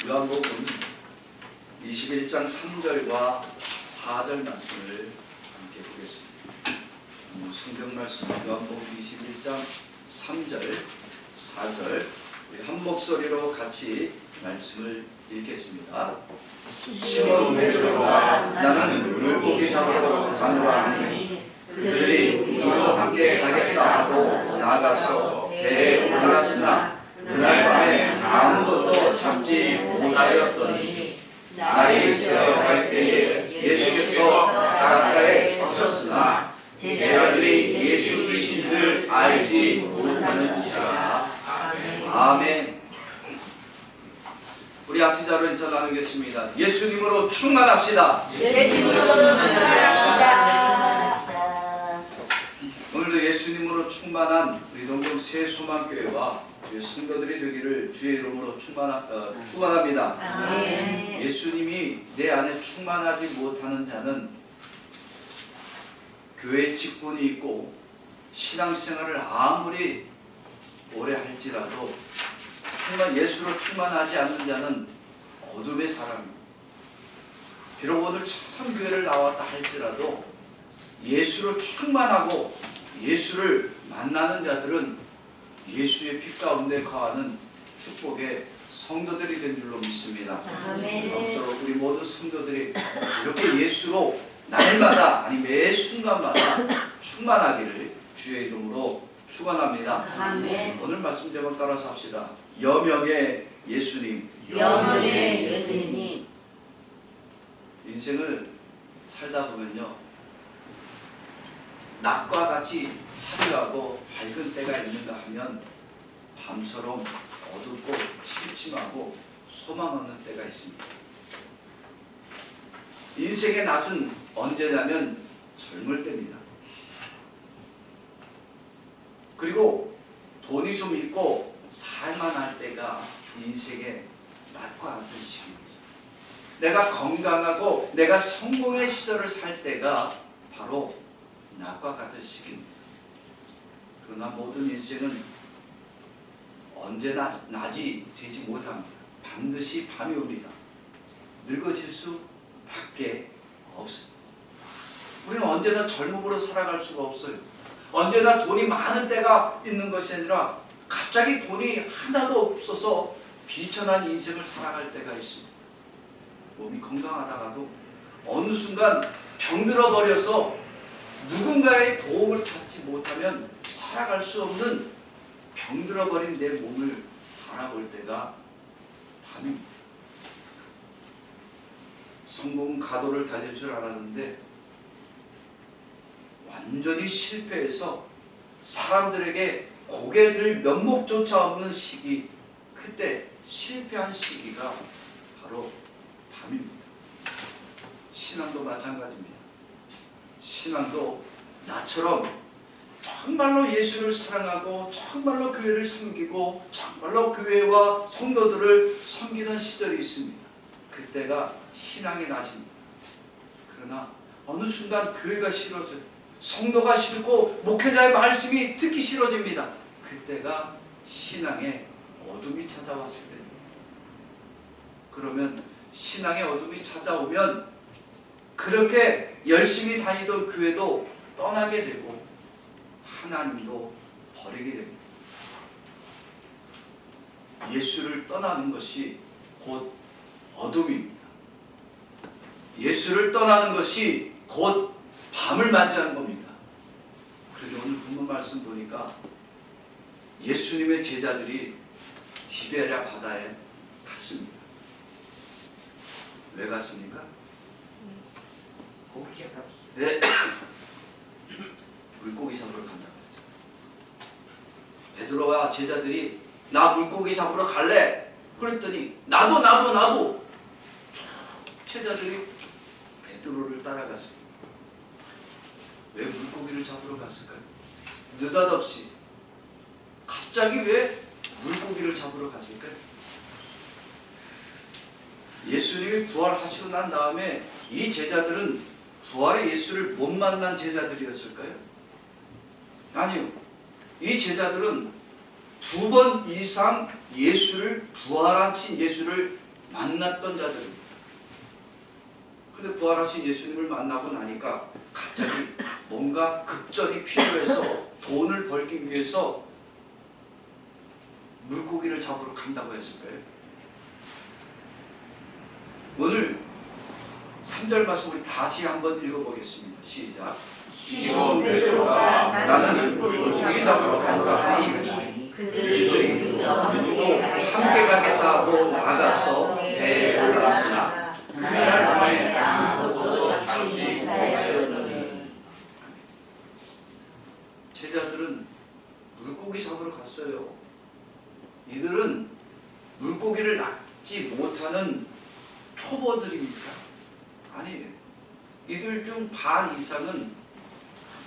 요한복음 21장 3절과 4절 말씀을 함께 보겠습니다. 성경 말씀 요한복음 21장 3절, 4절 우리 한 목소리로 같이 말씀을 읽겠습니다. 시몬 베드로가 나는 물고기 잡으러 가노라 하니 그들이 우리도 함께 가겠다 하고 나아가서 배에 올랐으나 그날 밤에 아무것도 잡지 못하였더니 날이 새어갈 때에 예수께서 바닷가에 서셨으나 제자들이 예수이신 줄 알지 못하는지라. 아멘. 우리 앞뒤자로 인사 나누겠습니다. 예수님으로 충만합시다. 예수님으로 충만합시다. 오늘도 예수님으로 충만한 우리 동경 새소망교회와 주의 성도들이 되기를 주의 이름으로 축원합니다. 아멘. 예수님이 내 안에 충만하지 못하는 자는 교회 직분이 있고 신앙생활을 아무리 오래 할지라도 예수로 충만하지 않는 자는 어둠의 사람입니다. 비록 오늘 처음 교회를 나왔다 할지라도 예수로 충만하고 예수를 만나는 자들은 예수의 피 가운데 거하는 축복의 성도들이 된 줄로 믿습니다. 아멘. 아무쪼록 우리 모든 성도들이 이렇게 예수로 날마다 아니 매 순간마다 충만하기를 주의 이름으로 축원합니다. 아멘. 오늘 말씀 제목 따라서 합시다. 여명의 예수님. 여명의 예수님. 인생을 살다 보면요, 낮과 같이 화려하고 밝은 때가 있는가 하면 밤처럼 어둡고 침침하고 소망 없는 때가 있습니다. 인생의 낮은 언제냐면 젊을 때입니다. 그리고 돈이 좀 있고 살만할 때가 인생의 낮과 같은 시기입니다. 내가 건강하고 내가 성공의 시절을 살 때가 바로 낮과 같은 시기입니다. 그러나 모든 인생은 언제나 낮이 되지 못합니다. 반드시 밤이 옵니다. 늙어질 수밖에 없습니다. 우리는 언제나 젊음으로 살아갈 수가 없어요. 언제나 돈이 많은 때가 있는 것이 아니라 갑자기 돈이 하나도 없어서 비천한 인생을 살아갈 때가 있습니다. 몸이 건강하다가도 어느 순간 병들어 버려서 누군가의 도움을 받지 못하면 살아갈 수 없는 병들어 버린 내 몸을 바라볼 때가 밤입니다. 성공 가도를 달릴 줄 알았는데 완전히 실패해서 사람들에게 고개 들 면목조차 없는 시기, 그때 실패한 시기가 바로 밤입니다. 신앙도 마찬가지입니다. 신앙도 나처럼 정말로 예수를 사랑하고 정말로 교회를 섬기고 정말로 교회와 성도들을 섬기는 시절이 있습니다. 그때가 신앙의 낮입니다. 그러나 어느 순간 교회가 싫어져요. 성도가 싫고 목회자의 말씀이 듣기 싫어집니다. 그때가 신앙의 어둠이 찾아왔을 때입니다. 그러면 신앙의 어둠이 찾아오면 그렇게 열심히 다니던 교회도 떠나게 되고 하나님도 버리게 됩니다. 예수를 떠나는 것이 곧 어둠입니다. 예수를 떠나는 것이 곧 밤을 맞이하는 겁니다. 그런데 오늘 본문 말씀 보니까 예수님의 제자들이 디베랴 바다에 갔습니다. 왜 갔습니까? 네. 물고기 잡으러 간다고 했죠. 베드로와 제자들이 나 물고기 잡으러 갈래. 그랬더니 나도. 제자들이 베드로를 따라갔습니다. 왜 물고기를 잡으러 갔을까요? 느닷없이 갑자기 왜 물고기를 잡으러 갔을까요? 예수님이 부활하시고 난 다음에 이 제자들은 부활의 예수를 못 만난 제자들이었을까요? 아니요. 이 제자들은 2번 이상 예수를, 부활하신 예수를 만났던 자들입니다. 그런데 부활하신 예수님을 만나고 나니까 갑자기 뭔가 급전이 필요해서 돈을 벌기 위해서 물고기를 잡으러 간다고 했을 거예요. 오늘 3절 말씀 우리 다시 한번 읽어보겠습니다. 시작. 시몬 베드로가 나는 물고기 잡으러 가노라 하니 그들이 물고 함께 가겠다고 나가서 배에 올랐으나 그날 밤에 아무것도 잡지 못하였더니. 제자들은 물고기 잡으러 갔어요. 이들은 물고기를 낚지 못하는 초보들입니까? 아니에요. 이들 중 반 이상은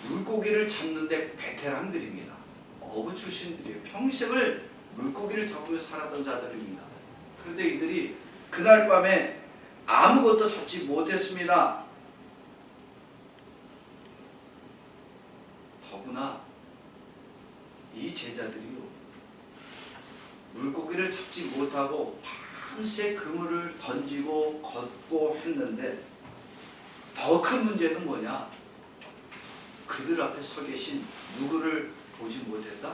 물고기를 잡는데 베테랑들입니다. 어부 출신들이에요. 평생을 물고기를 잡으며 살았던 자들입니다. 그런데 이들이 그날 밤에 아무것도 잡지 못했습니다. 더구나 이 제자들이요, 물고기를 잡지 못하고 밤새 그물을 던지고 걷고 했는데 더 큰 문제는 뭐냐? 그들 앞에 서 계신 누구를 보지 못했다?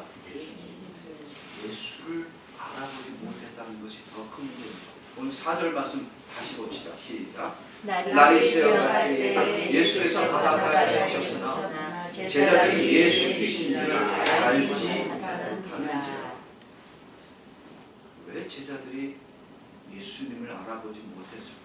예수를 알아보지 못했다는 것이 더 큰 문제입니다. 오늘 4절 말씀 다시 봅시다. 시작. 날이 새어갈 때 예수께서 바닷가에 서셨으나 제자들이 예수 계신지를 알지 못하는지라. 왜 제자들이 예수님을 알아보지 못했을까?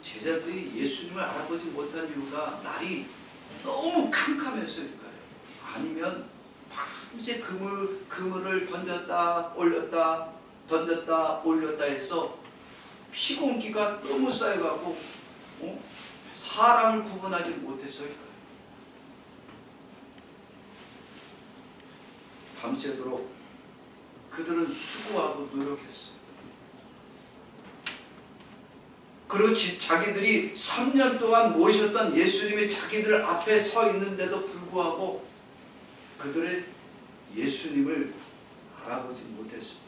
제자들이 예수님을 알아보지 못한 이유가 날이 너무 캄캄해서일까요? 아니면 밤새 그물을 던졌다 올렸다 던졌다 올렸다 해서 피곤기가 너무 쌓여가고 사람을 구분하지 못해서일까요? 밤새도록 그들은 수고하고 노력했어요. 그리고 자기들이 3년 동안 모셨던 예수님이 자기들 앞에 서 있는데도 불구하고 그들의 예수님을 알아보지 못했습니다.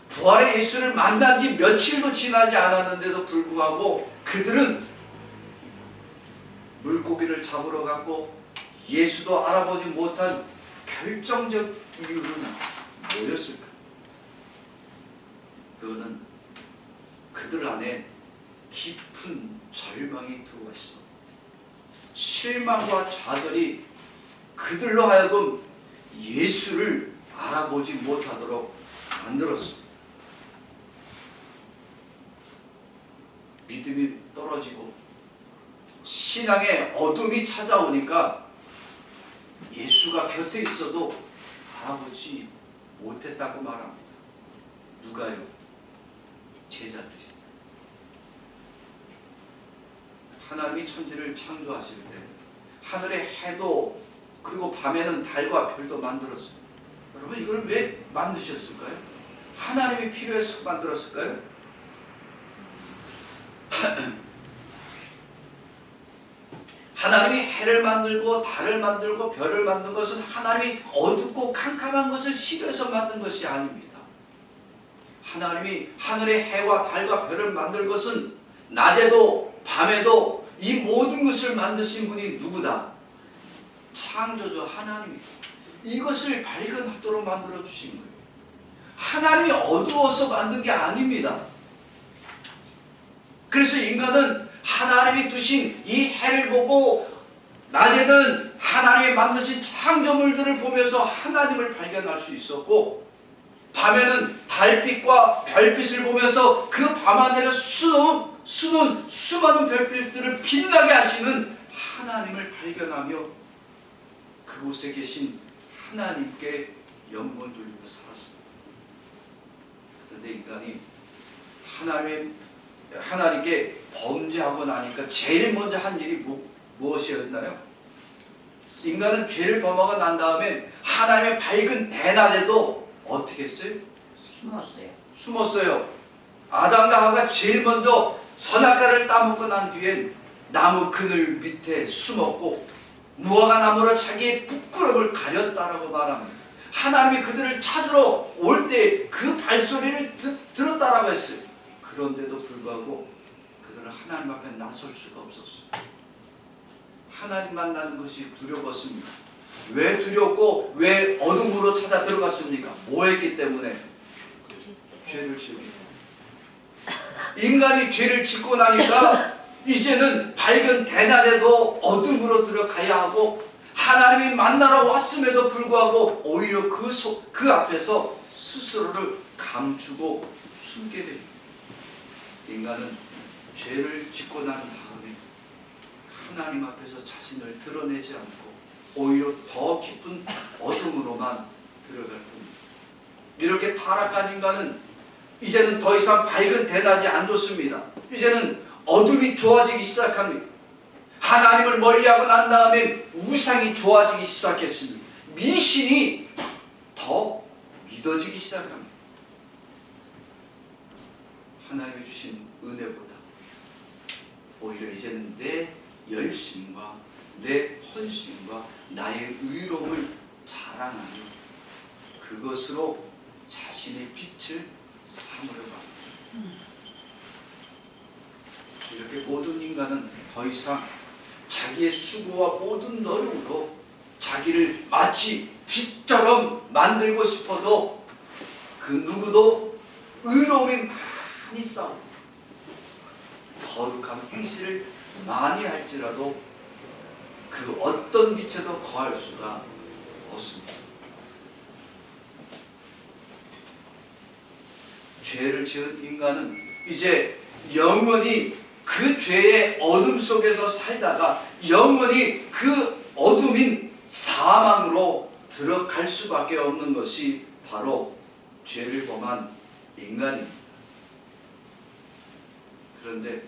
부활의 예수를 만난 지 며칠도 지나지 않았는데도 불구하고 그들은 물고기를 잡으러 갔고 예수도 알아보지 못한 결정적 이유는 뭐였을까? 그거는 그들 안에 깊은 절망이 들어와 있어. 실망과 좌절이 그들로 하여금 예수를 알아보지 못하도록 만들었습니다. 믿음이 떨어지고 신앙의 어둠이 찾아오니까 예수가 곁에 있어도 알아보지 못했다고 말합니다. 누가요? 제자들이. 하나님이 천지를 창조하실 때 하늘의 해도 그리고 밤에는 달과 별도 만들었어요. 여러분, 이걸 왜 만드셨을까요? 하나님이 필요해서 만들었을까요? 하나님이 해를 만들고 달을 만들고 별을 만든 것은 하나님이 어둡고 캄캄한 것을 싫어해서 만든 것이 아닙니다. 하나님이 하늘의 해와 달과 별을 만든 것은 낮에도 밤에도 이 모든 것을 만드신 분이 누구다? 창조주 하나님이다. 이것을 발견하도록 만들어 주신 거예요. 하나님이 어두워서 만든 게 아닙니다. 그래서 인간은 하나님이 두신 이 해를 보고 낮에는 하나님이 만드신 창조물들을 보면서 하나님을 발견할 수 있었고, 밤에는 달빛과 별빛을 보면서 그 밤하늘에 수는 수많은 별빛들을 빛나게 하시는 하나님을 발견하며 그곳에 계신 하나님께 영광을 돌리며 살았습니다. 그런데 인간이 하나님께 범죄하고 나니까 제일 먼저 한 일이 무엇이었나요? 인간은 죄를 범하고 난 다음에 하나님의 밝은 대낮에도 어떻게 했어요? 숨었어요. 아담과 하와가 제일 먼저 선악과를 따먹고 난 뒤엔 나무 그늘 밑에 숨었고, 무화과 나무로 자기의 부끄러움을 가렸다라고 말합니다. 하나님이 그들을 찾으러 올 때 그 발소리를 들었다라고 했어요. 그런데도 불구하고 그들은 하나님 앞에 나설 수가 없었어요. 하나님 만나는 것이 두려웠습니다. 왜 두렵고 왜 어둠으로 찾아 들어갔습니까? 뭐 했기 때문에? 죄를 지었기 때문에. 인간이 죄를 짓고 나니까 이제는 밝은 대낮에도 어둠으로 들어가야 하고, 하나님이 만나러 왔음에도 불구하고 오히려 그 앞에서 스스로를 감추고 숨게 됩니다. 인간은 죄를 짓고 난 다음에 하나님 앞에서 자신을 드러내지 않고 오히려 더 깊은 어둠으로만 들어갈 뿐입니다. 이렇게 타락한 인간은 이제는 더 이상 밝은 대낮이 안 좋습니다. 이제는 어둠이 좋아지기 시작합니다. 하나님을 멀리하고 난 다음에 우상이 좋아지기 시작했습니다. 미신이 더 믿어지기 시작합니다. 하나님이 주신 은혜보다 오히려 이제는 내 열심과 내 헌신과 나의 의로움을 자랑하는 그것으로 자신의 빛을 삼으려고 합니다. 이렇게 모든 인간은 더 이상 자기의 수고와 모든 노력으로 자기를 마치 빛처럼 만들고 싶어도 그 누구도 의로움이 많이 싸우고 거룩한 행실을 많이 할지라도 그 어떤 빛에도 거할 수가 없습니다. 죄를 지은 인간은 이제 영원히 그 죄의 어둠 속에서 살다가 영원히 그 어둠인 사망으로 들어갈 수밖에 없는 것이 바로 죄를 범한 인간입니다. 그런데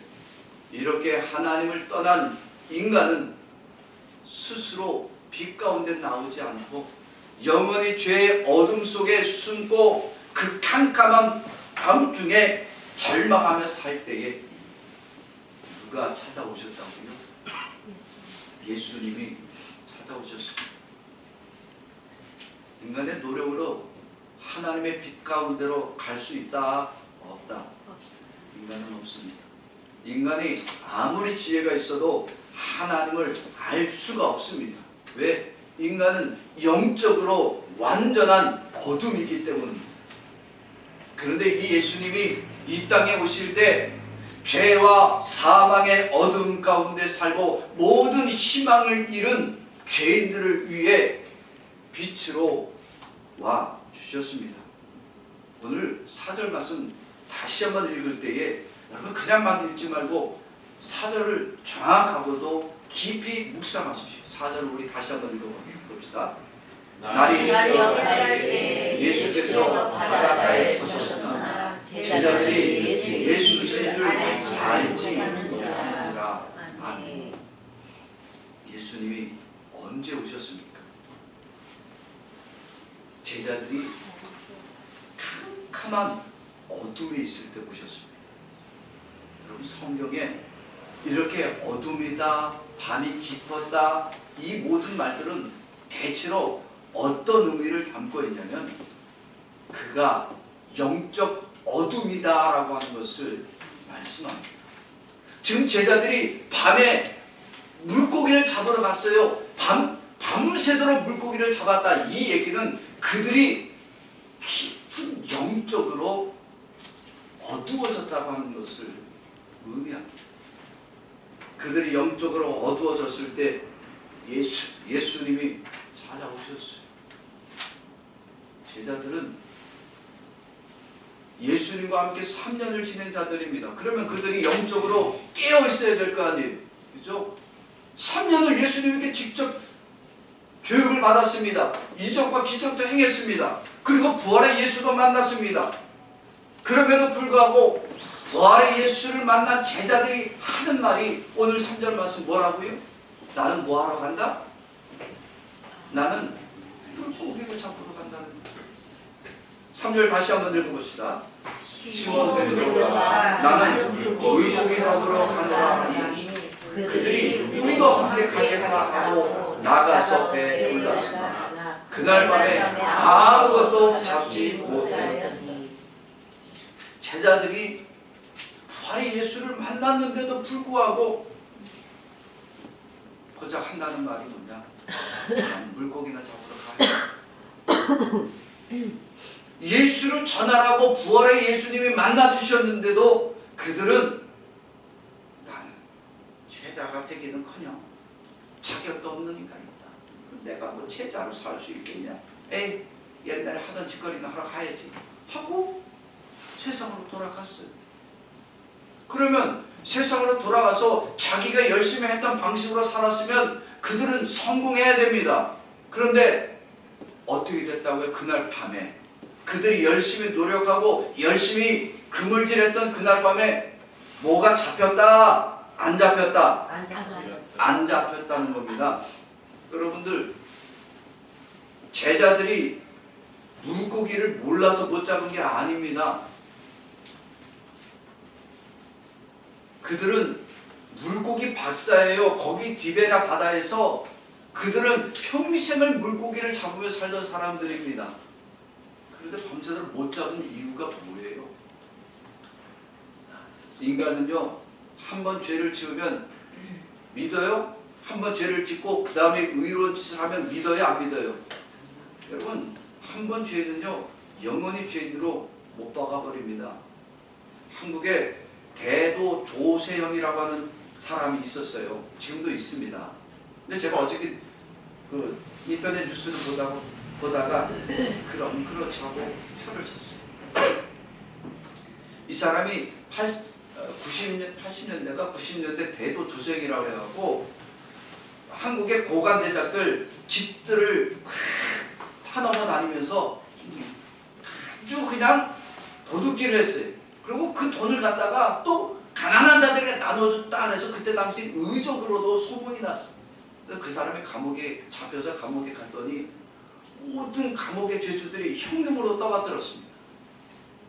이렇게 하나님을 떠난 인간은 스스로 빛 가운데 나오지 않고 영원히 죄의 어둠 속에 숨고 그 캄캄한 밤중에 절망하며 살 때에 누가 찾아오셨다고요? 예수님이 찾아오셨습니다. 인간의 노력으로 하나님의 빛 가운데로 갈 수 있다? 없다? 인간은 없습니다. 인간이 아무리 지혜가 있어도 하나님을 알 수가 없습니다. 왜? 인간은 영적으로 완전한 어둠이기 때문입니다. 그런데 이 예수님이 이 땅에 오실 때 죄와 사망의 어둠 가운데 살고 모든 희망을 잃은 죄인들을 위해 빛으로 와 주셨습니다. 오늘 4절 말씀 다시 한번 읽을 때에 여러분 그냥만 읽지 말고 4절을 정확하고도 깊이 묵상하십시오. 4절을 우리 다시 한번 읽어봅시다. 날이 때 예수께서 바닷가에 서셨으나 제자들이 예수신 줄 알지 못하니라. 아멘. 예수님이 언제 오셨습니까? 제자들이 캄캄한 어둠에 있을 때 오셨습니다. 여러분 성경에 이렇게 어둠이다, 밤이 깊었다, 이 모든 말들은 대체로 어떤 의미를 담고 있냐면 그가 영적 어둠이다라고 하는 것을 말씀합니다. 지금 제자들이 밤에 물고기를 잡으러 갔어요. 밤새도록 물고기를 잡았다. 이 얘기는 그들이 깊은 영적으로 어두워졌다고 하는 것을 의미합니다. 그들이 영적으로 어두워졌을 때 예수님이 찾아오셨어요. 제자들은 예수님과 함께 3년을 지낸 자들입니다. 그러면 그들이 영적으로 깨어 있어야 될 거 아니에요. 그죠? 3년을 예수님에게 직접 교육을 받았습니다. 이적과 기적도 행했습니다. 그리고 부활의 예수도 만났습니다. 그럼에도 불구하고 부활의 예수를 만난 제자들이 하는 말이 오늘 3절 말씀 뭐라고요? 나는 뭐하러 간다? 나는 물고기를 잡으러 간다는 거예요. 3절 다시 한번 읽어봅시다. 시몬 베드로가 나는 물고기 잡으러 가노라 하니 그들이 우리도 우리도 함께 가겠다 하고 나가서 배에 올랐으나 그날 밤에 아무것도 잡지 못하였더니 제자들이 부활의 예수를 만났는데도 불구하고 고작 한다는 말이 뭐냐? 물고기나 잡으러 가요. 예수를 전하라고 부활의 예수님이 만나 주셨는데도 그들은 나는 제자가 되기는커녕 자격도 없는 인간이다. 내가 뭐 제자로 살 수 있겠냐? 에이, 옛날에 하던 짓거리나 하러 가야지 하고 세상으로 돌아갔어요. 그러면 세상으로 돌아가서 자기가 열심히 했던 방식으로 살았으면 그들은 성공해야 됩니다. 그런데 어떻게 됐다고요? 그날 밤에 그들이 열심히 노력하고 열심히 그물질했던 그날 밤에 뭐가 잡혔다? 안 잡혔다? 안 잡혔다는 겁니다. 여러분들, 제자들이 물고기를 몰라서 못 잡은 게 아닙니다. 그들은 물고기 박사예요. 거기 디베라 바다에서 그들은 평생을 물고기를 잡으며 살던 사람들입니다. 그런데 밤새도록 못 잡은 이유가 뭐예요? 인간은요, 한 번 죄를 지으면 믿어요? 한 번 죄를 짓고 그 다음에 의로운 짓을 하면 믿어요? 안 믿어요? 여러분, 한 번 죄는요 영원히 죄인으로 못 박아버립니다. 한국에 대도 조세형이라고 하는 사람이 있었어요. 지금도 있습니다. 근데 제가 어저께 그 인터넷 뉴스를 보다가 그럼 그렇지 하고 표를 쳤어요. 이 사람이 90년대 대도 조세형이라고 해갖고 한국의 고관 대작들 집들을 다 넘어다니면서 아주 그냥 도둑질을 했어요. 그리고 그 돈을 갖다가 또 가난한 자들에게 나눠줬다 해서 그때 당시 의적으로도 소문이 났어요. 그 사람이 감옥에 잡혀서 감옥에 갔더니 모든 감옥의 죄수들이 형님으로 떠받들었습니다.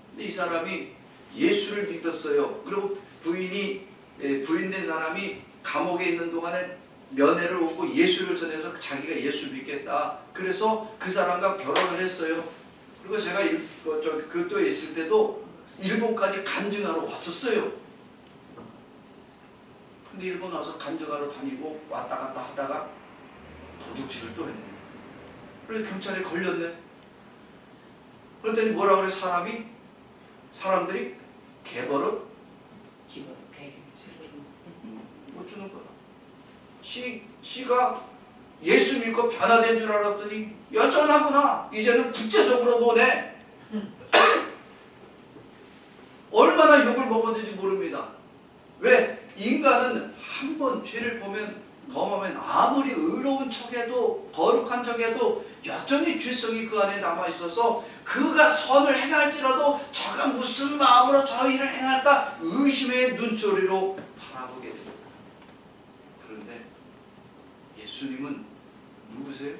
근데 이 사람이 예수를 믿었어요. 그리고 부인된 사람이 감옥에 있는 동안에 면회를 오고 예수를 전해서 자기가 예수 믿겠다. 그래서 그 사람과 결혼을 했어요. 그리고 제가 그도에 있을 때도 일본까지 간증하러 왔었어요. 근데 일본 와서 간증하러 다니고 왔다 갔다 하다가 도둑질을 또 했네. 그래서 경찰에 걸렸네. 그랬더니 뭐라 그래? 사람들이 개버릇 못 주는 거야. 지가 예수 믿고 변화된 줄 알았더니 여전하구나. 이제는 국제적으로 노네. 얼마나 욕을 먹었는지 모릅니다. 왜? 인간은 한 번 죄를 범하면 아무리 의로운 척해도 거룩한 척해도 여전히 죄성이 그 안에 남아있어서 그가 선을 행할지라도 저가 무슨 마음으로 저 일을 행할까 의심의 눈초리로 바라보게 됩니다. 그런데 예수님은 누구세요?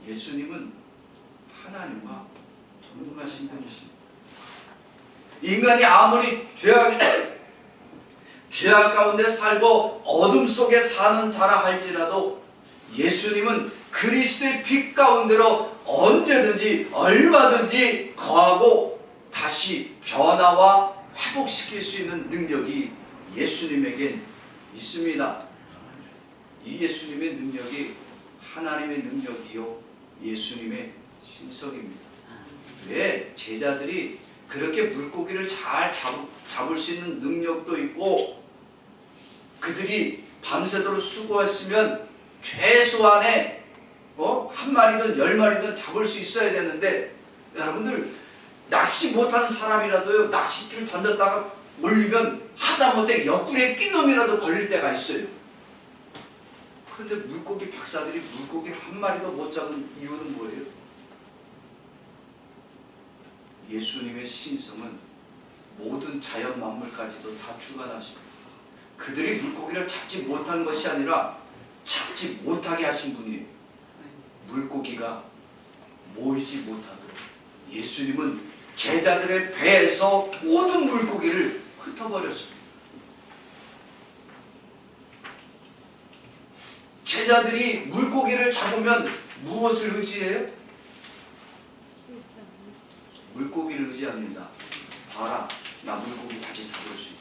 예수님은 하나님과 동등하신 분이십니다. 인간이 아무리 죄악 가운데 살고 어둠 속에 사는 자라 할지라도 예수님은 그리스도의 빛 가운데로 언제든지 얼마든지 거하고 다시 변화와 회복시킬 수 있는 능력이 예수님에겐 있습니다. 이 예수님의 능력이 하나님의 능력이요 예수님의 신성입니다. 왜? 제자들이 그렇게 물고기를 잘 잡을 수 있는 능력도 있고 그들이 밤새도록 수고했으면 최소한의 한 마리든 10마리든 잡을 수 있어야 되는데 여러분들 낚시 못하는 사람이라도요 낚싯줄 던졌다가 몰리면 하다못해 옆구리에 낀 놈이라도 걸릴 때가 있어요. 그런데 물고기 박사들이 물고기를 한 마리도 못 잡은 이유는 뭐예요? 예수님의 신성은 모든 자연 만물까지도 다 주관하십니다. 그들이 물고기를 잡지 못한 것이 아니라 잡지 못하게 하신 분이에요. 물고기가 모이지 못하도록 예수님은 제자들의 배에서 모든 물고기를 흩어버렸습니다. 제자들이 물고기를 잡으면 무엇을 의지해요? 물고기를 의지합니다. 봐라, 나 물고기 다시 잡을 수 있다.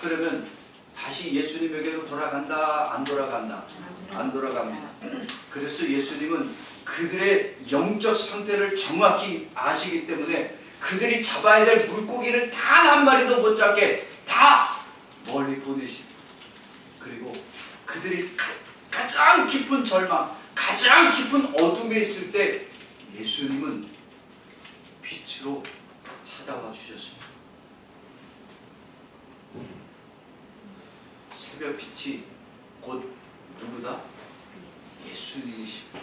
그러면 다시 예수님에게로 돌아간다? 안 돌아간다? 안 돌아갑니다. 그래서 예수님은 그들의 영적 상태를 정확히 아시기 때문에 그들이 잡아야 될 물고기를 단 한 마리도 못 잡게 다 멀리 보내십니다. 그리고 그들이 가장 깊은 절망, 가장 깊은 어둠에 있을 때 예수님은 빛으로 찾아와 주셨습니다. 새벽 빛이 곧 누구다? 예수님이십니다.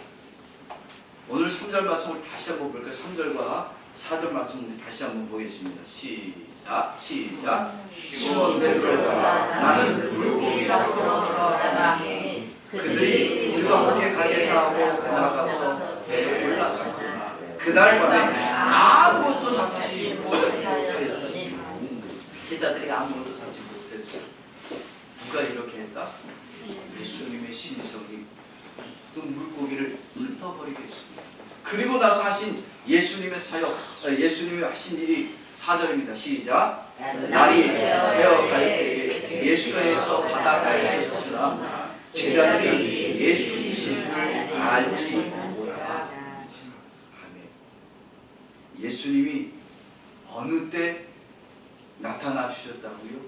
오늘 3절 말씀을 다시 한번 볼까요? 3절과 4절 말씀을 다시 한번 보겠습니다. 시작. 시몬 베드로가 나는 물고기 잡으러 돌아가니 그들이 우리와 함께 가겠다 하고 나가서 배에 올랐습니다. 그날 밤에 아무것도 잡지 못하였더니 제자들이 아무것도 잡지 못했어요. 누가 이렇게 했다? 예수님의 신성이 그 물고기를 흩어버리게 했습니다. 그리고 나서 하신 예수님의 사역, 예수님이 하신 일이 4절입니다. 시작. 날이 새어갈 때에 예수께서 바닷가에 섰으나 제자들이 예수이신 줄 알지 못하라. 아멘. 예수님이 어느 때 나타나 주셨다고요?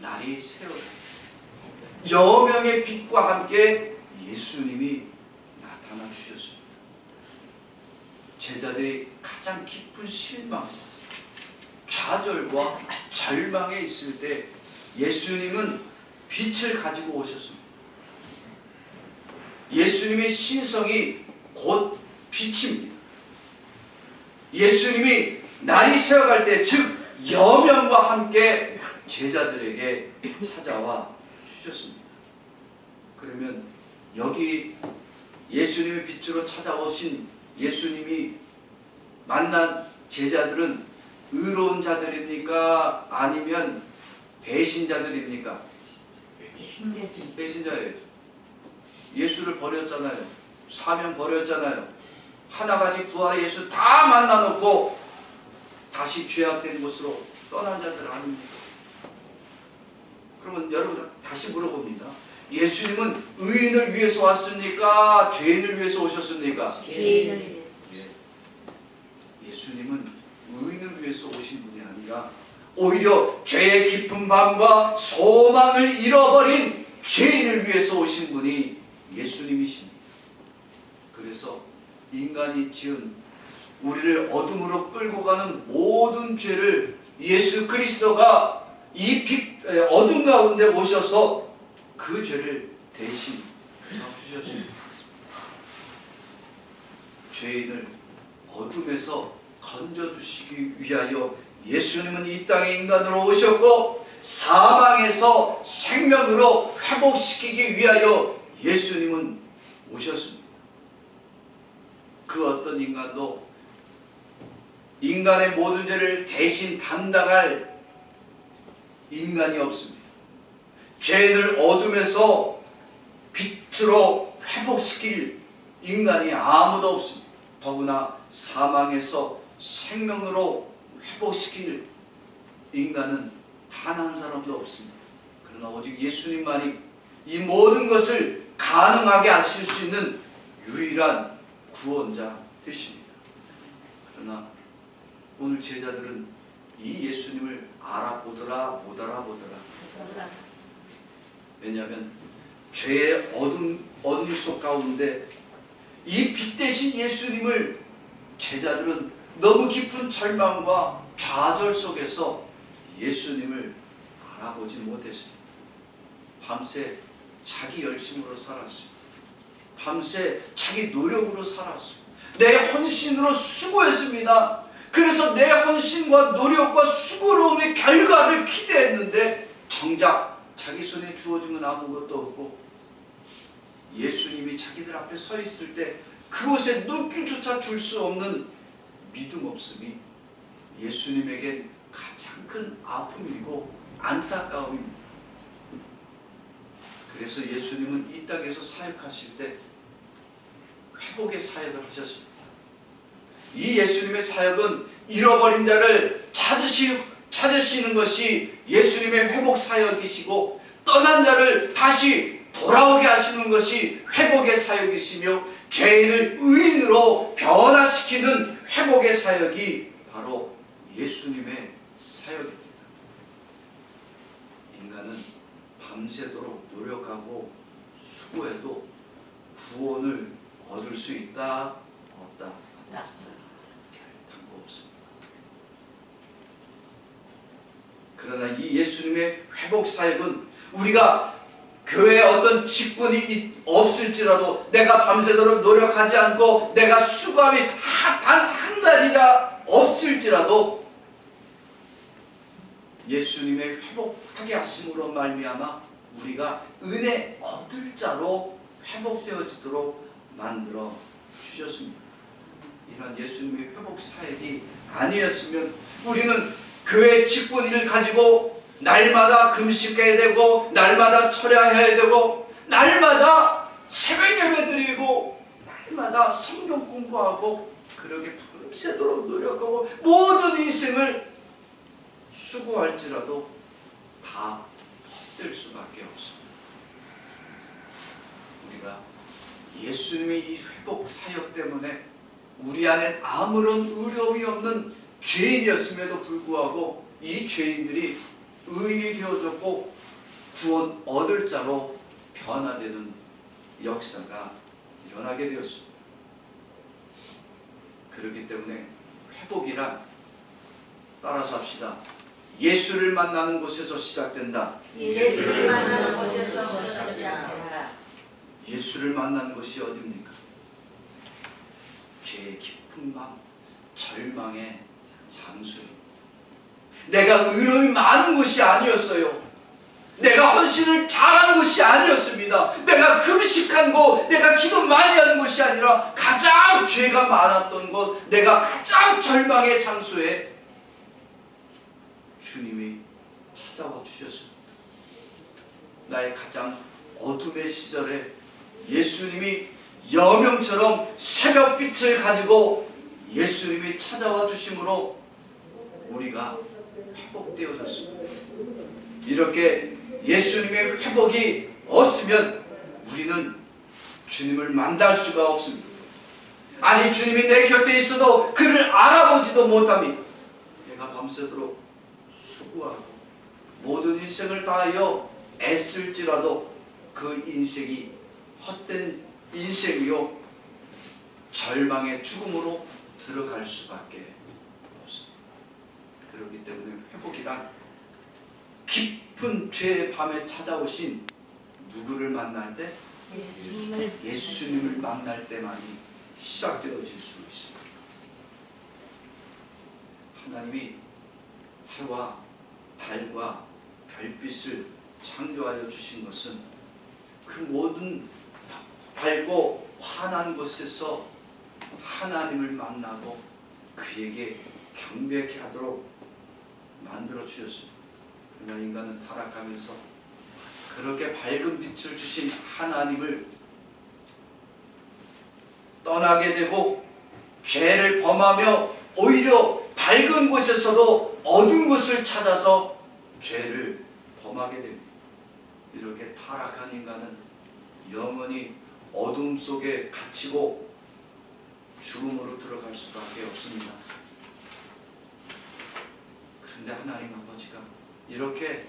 날이 새어갈 때. 여명의 빛과 함께 예수님이 나타나 주셨습니다. 제자들이 가장 깊은 실망, 좌절과 절망에 있을 때 예수님은 빛을 가지고 오셨습니다. 예수님의 신성이 곧 빛입니다. 예수님이 날이 새어갈 때, 즉 여명과 함께 제자들에게 찾아와 주셨습니다. 그러면 여기 예수님의 빛으로 찾아오신 예수님이 만난 제자들은 의로운 자들입니까? 아니면 배신자들입니까? 배신자예요. 예수를 버렸잖아요. 사명 버렸잖아요. 하나같이 부활의 예수 다 만나놓고 다시 죄악된 곳으로 떠난 자들 아닙니까? 그러면 여러분 다시 물어봅니다. 예수님은 의인을 위해서 왔습니까? 죄인을 위해서 오셨습니까? 죄인을 위해서. 예수님은 의인을 위해서 오신 분이 아니라 오히려 죄의 깊은 밤과 소망을 잃어버린 죄인을 위해서 오신 분이 예수님이십니다. 그래서 인간이 지은 우리를 어둠으로 끌고 가는 모든 죄를 예수 그리스도가 이 빛, 어둠 가운데 오셔서 그 죄를 대신 주셨습니다. 죄인을 어둠에서 건져주시기 위하여 예수님은 이 땅에 인간으로 오셨고 사망에서 생명으로 회복시키기 위하여 예수님은 오셨습니다. 그 어떤 인간도 인간의 모든 죄를 대신 담당할 인간이 없습니다. 죄인을 어둠에서 빛으로 회복시킬 인간이 아무도 없습니다. 더구나 사망에서 생명으로 회복시킬 인간은 단 한 사람도 없습니다. 그러나 오직 예수님만이 이 모든 것을 가능하게 하실 수 있는 유일한 구원자 되십니다. 그러나 오늘 제자들은 이 예수님을 알아보더라 못 알아보더라. 왜냐하면 죄의 어둠 속 가운데 이 빛 대신 예수님을 제자들은 너무 깊은 절망과 좌절 속에서 예수님을 알아보지 못했습니다. 밤새 자기 열심으로 살았어요. 밤새 자기 노력으로 살았어요. 내 헌신으로 수고했습니다. 그래서 내 헌신과 노력과 수고로움의 결과를 기대했는데 정작 자기 손에 주어진 건 아무것도 없고 예수님이 자기들 앞에 서 있을 때 그곳에 눈길조차 줄 수 없는 믿음 없음이 예수님에겐 가장 큰 아픔이고 안타까움입니다. 그래서 예수님은 이 땅에서 사역하실 때 회복의 사역을 하셨습니다. 이 예수님의 사역은 잃어버린 자를 찾으시는 것이 예수님의 회복 사역이시고, 떠난 자를 다시 돌아오게 하시는 것이 회복의 사역이시며, 죄인을 의인으로 변화시키는 회복의 사역이 바로 예수님의 사역입니다. 인간은 밤새도록 노력하고 수고해도 구원을 얻을 수 있다? 없다? 결단코 없습니다. 그러나 이 예수님의 회복 사역은 우리가 교회에 어떤 직분이 없을지라도, 내가 밤새도록 노력하지 않고 내가 수고함이 단 한 가지가 없을지라도 예수님의 회복하게 하심으로 말미암아 우리가 은혜 얻을 자로 회복되어지도록 만들어 주셨습니다. 이런 예수님의 회복 사역이 아니었으면 우리는 교회 직분을 가지고 날마다 금식해야 되고, 날마다 철야해야 되고, 날마다 새벽 예배 드리고, 날마다 성경 공부하고, 그렇게 밤새도록 노력하고 모든 인생을 수고할지라도 다 헛될 수밖에 없습니다. 우리가 예수님의 이 회복 사역 때문에 우리 안에 아무런 의로움이 없는 죄인이었음에도 불구하고 이 죄인들이 의인이 되어졌고 구원 얻을 자로 변화되는 역사가 일어나게 되었습니다. 그렇기 때문에 회복이란, 따라서 합시다. 예수를 만나는 곳에서 시작된다. 예수를 만나는 곳에서 시작된다. 예수를 만나는 곳이 어디입니까? 죄의 깊은 밤, 절망의 장소입니다. 내가 의로움이 많은 것이 아니었어요. 내가 헌신을 잘하는 것이 아니었습니다. 내가 금식한 것, 내가 기도 많이 하는 것이 아니라 가장 죄가 많았던 것, 내가 가장 절망의 장소에 주님이 찾아와 주셨습니다. 나의 가장 어둠의 시절에 예수님이 여명처럼 새벽빛을 가지고 예수님이 찾아와 주심으로 우리가 회복되어졌습니다. 이렇게 예수님의 회복이 없으면 우리는 주님을 만날 수가 없습니다. 아니, 주님이 내 곁에 있어도 그를 알아보지도 못합니다. 내가 밤새도록 수고하고 모든 인생을 다하여 애쓸지라도 그 인생이 헛된 인생이요 절망의 죽음으로 들어갈 수밖에 없습니다. 그렇기 때문에 회복이란 깊은 죄의 밤에 찾아오신 누구를 만날 때? 예수님을 만날 때만이 시작되어질 수 있습니다. 하나님이 해와 달과 별빛을 창조하여 주신 것은 그 모든 밝고 환한 곳에서 하나님을 만나고 그에게 경배케 하도록 만들어 주셨습니다. 그러나 인간은 타락하면서 그렇게 밝은 빛을 주신 하나님을 떠나게 되고 죄를 범하며 오히려 밝은 곳에서도 어두운 곳을 찾아서 죄를 범하게 됩니다. 이렇게 타락한 인간은 영원히 어둠 속에 갇히고 죽음으로 들어갈 수밖에 없습니다. 그런데 하나님 아버지가 이렇게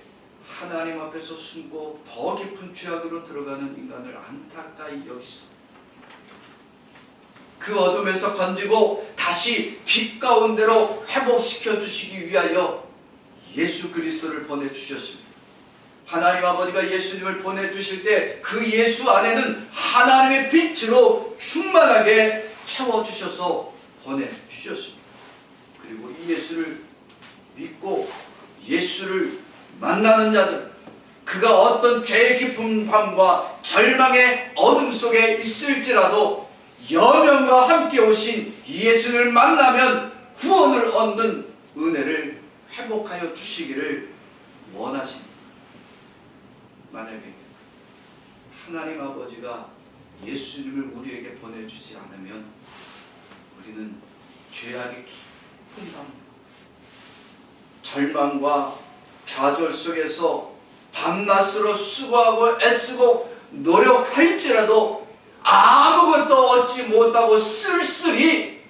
하나님 앞에서 숨고 더 깊은 죄악으로 들어가는 인간을 안타까이 여기사 그 어둠에서 건지고 다시 빛 가운데로 회복시켜 주시기 위하여 예수 그리스도를 보내주셨습니다. 하나님 아버지가 예수님을 보내주실 때 그 예수 안에는 하나님의 빛으로 충만하게 채워주셔서 보내주셨습니다. 그리고 이 예수를 믿고 예수를 만나는 자들, 그가 어떤 죄의 깊은 밤과 절망의 어둠 속에 있을지라도 여명과 함께 오신 예수를 만나면 구원을 얻는 은혜를 회복하여 주시기를 원하십니다. 만약에 하나님 아버지가 예수님을 우리에게 보내주지 않으면 우리는 죄악의 깊은 밤, 절망과 좌절 속에서 밤낮으로 수고하고 애쓰고 노력할지라도 아무것도 얻지 못하고 쓸쓸히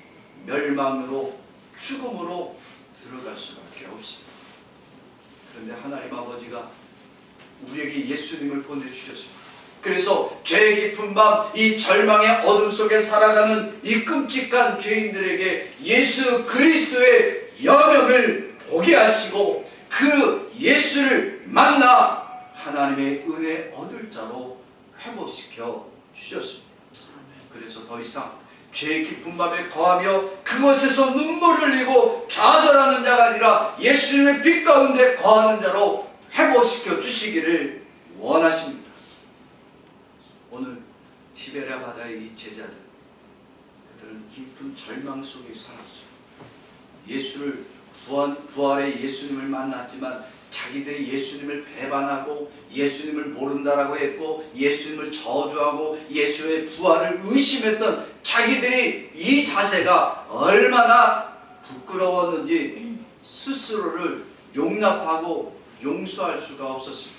멸망으로 죽음으로 들어갈 수밖에 없습니다. 그런데 하나님 아버지가 우리에게 예수님을 보내주셨습니다. 그래서 죄 깊은 밤, 이 절망의 어둠 속에 살아가는 이 끔찍한 죄인들에게 예수 그리스도의 여명을 보게 하시고 그 예수를 만나 하나님의 은혜 얻을 자로 회복시켜 주셨습니다. 그래서 더 이상 죄 깊은 밤에 거하며 그곳에서 눈물을 흘리고 좌절하는 자가 아니라 예수님의 빛 가운데 거하는 자로 회복시켜 주시기를 원하십니다. 오늘 티베리아 바다의 이 제자들, 그들은 깊은 절망 속에 살았어요. 예수를 부활의 예수님을 만났지만 자기들이 예수님을 배반하고 예수님을 모른다라고 했고 예수님을 저주하고 예수의 부활을 의심했던 자기들이 이 자세가 얼마나 부끄러웠는지 스스로를 용납하고 용서할 수가 없었습니다.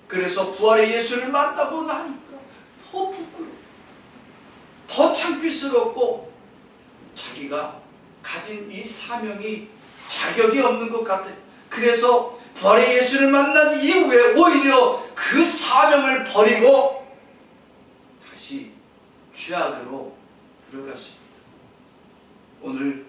그래서 부활의 예수를 만나고 나니까 더 부끄러워, 더 창피스럽고 자기가 가진 이 사명이 자격이 없는 것 같아요. 그래서 부활의 예수를 만난 이후에 오히려 그 사명을 버리고 다시 죄악으로 들어갔습니다. 오늘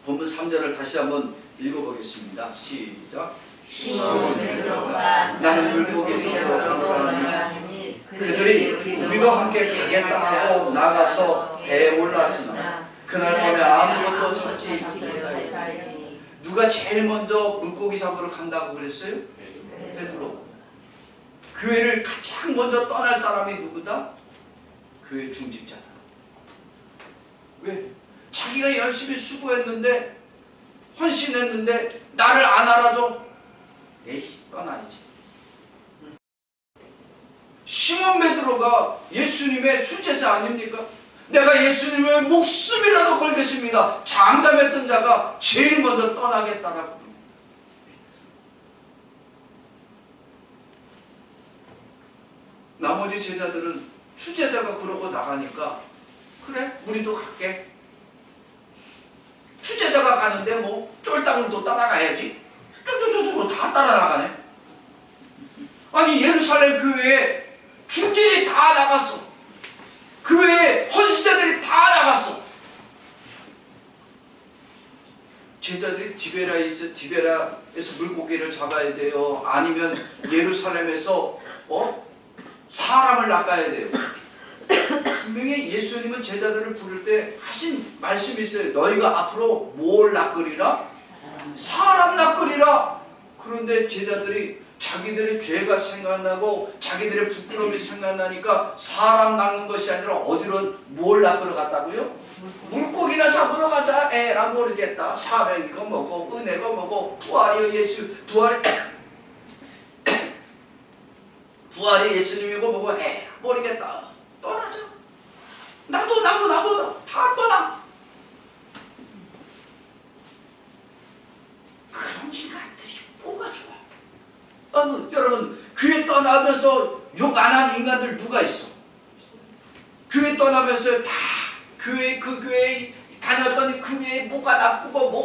본문 3절을 다시 한번 읽어보겠습니다. 시작. 시몬 베드로가 나는 물고기 잡으러 가노니 그들이 우리도 함께 가겠다 하고 나가서 배에 올랐으나 그날 밤에 아무것도 잡지 못하였다. 누가 제일 먼저 물고기 잡으러 간다고 그랬어요? 베드로. 교회를 가장 먼저 떠날 사람이 누구다? 교회 중직자다. 왜? 자기가 열심히 수고했는데 헌신했는데 나를 안 알아줘? 에이, 떠나야지. 시몬 베드로가 예수님의 수제자 아닙니까? 내가 예수님의 목숨이라도 걸겠습니다. 장담했던 자가 제일 먼저 떠나겠다라고. 나머지 제자들은 수제자가 그러고 나가니까 그래, 우리도 갈게. 수제자가 가는데 뭐 쫄딱으로 따라가야지. 쫄쫄쫄쫄 다 따라 나가네. 아니 예루살렘 교회에 중진이 다 나갔어. 교회에 헌신자들이 다 나갔어. 제자들이 디베라에서 물고기를 잡아야 돼요. 아니면 예루살렘에서 사람을 낚아야 돼요. 분명히 예수님은 제자들을 부를 때 하신 말씀이 있어요. 너희가 앞으로 뭘 낚으리라? 사람 낚으리라. 그런데 제자들이 자기들의 죄가 생각나고 자기들의 부끄러움이 생각나니까 사람 낚는 것이 아니라 어디로 뭘 낚으러 갔다고요? 물고기나 잡으러 가자. 에라 모르겠다. 사명이고 뭐고 은혜가 뭐고 부활이요 예수 부활이 예수님이고 뭐고 에라 모르겠다. 떠나자. 나도 다 떠나. 그런 인간들이 뭐가 좋아? 여러분 교회 떠나면서 욕 안 한 인간들 누가 있어? 교회 떠나면서 다 그 교회에 다녔더니 그 교회에 뭐가 나쁘고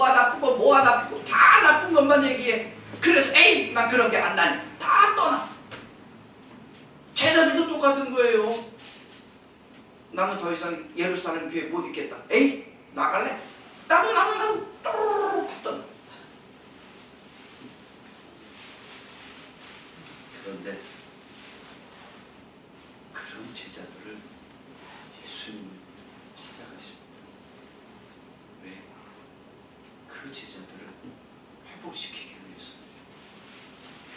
다 나쁜 것만 얘기해. 그래서 에이 난 그런 게 안 나니 다 떠나. 제자들도 똑같은 거예요. 나는 더 이상 예루살렘 교회 못 있겠다. 에이 나갈래? 나도 또르르르 다 떠나. 그런데 그런 제자들을 예수님은 찾아가십니다. 왜? 그 제자들을 회복시키기 위해서.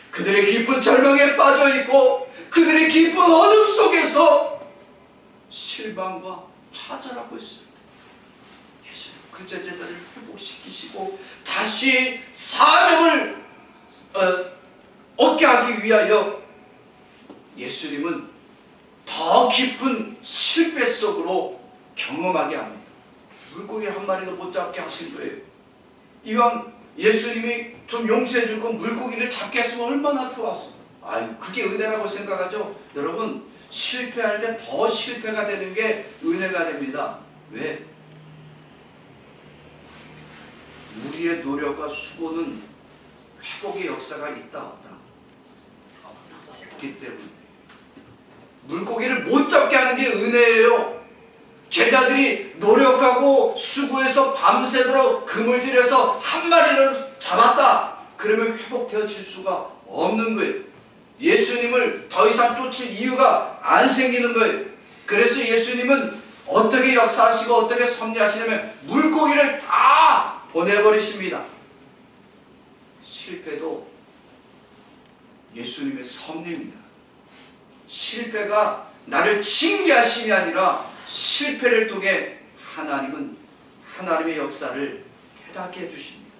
그들의 깊은 절망에 빠져있고 그들의 깊은 어둠 속에서 실망과 좌절하고 있습니다. 예수님 그 제자들을 회복시키시고 다시 사명을 얻게 하기 위하여 예수님은 더 깊은 실패 속으로 경험하게 합니다. 물고기 한 마리도 못 잡게 하신 거예요. 이왕 예수님이 좀 용서해 줄 건 물고기를 잡게 했으면 얼마나 좋았어. 아유, 그게 은혜라고 생각하죠. 여러분, 실패할 때 더 실패가 되는 게 은혜가 됩니다. 왜? 우리의 노력과 수고는 회복의 역사가 있다 없다? 없기 때문에 물고기를 못 잡게 하는 게 은혜예요. 제자들이 노력하고 수고해서 밤새도록 그물질해서 한 마리를 잡았다. 그러면 회복되어질 수가 없는 거예요. 예수님을 더 이상 쫓을 이유가 안 생기는 거예요. 그래서 예수님은 어떻게 역사하시고 어떻게 섭리하시냐면 물고기를 다 보내버리십니다. 실패도 예수님의 섭리입니다. 실패가 나를 징계하심이 아니라 실패를 통해 하나님은 하나님의 역사를 깨닫게 해주십니다.